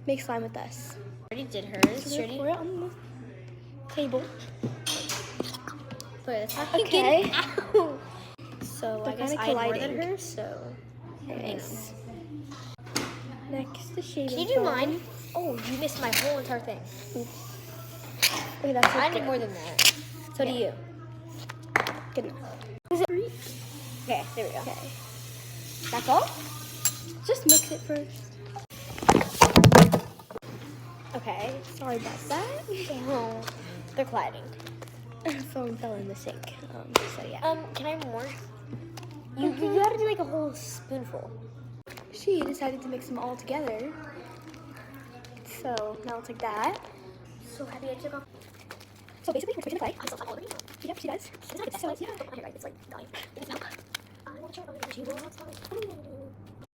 make slime with us. Already did hers. So we're gonna pour it on the table. Wait, that's how you Okay. get it out. So They're I guess kinda I had more colliding. than hers, so. Nice. Next, the shaving Can you do foam. mine? Oh, you missed my whole entire thing. Oops. Okay, that's I it. need more than that. So do you. Good enough. Is it three? Okay, there we go. Okay. That's all? Just mix it first. Okay. Sorry about that. Oh, they're colliding. Foam fell in the sink. So yeah. Can I have more? You gotta do like a whole spoonful. She decided to mix them all together. So now it's like that. So happy I took off. So basically, we're switching the clay. I still have already. Yep, she does. It's not So yeah. my hair, right? It's like dying. It's not. I want to try it on the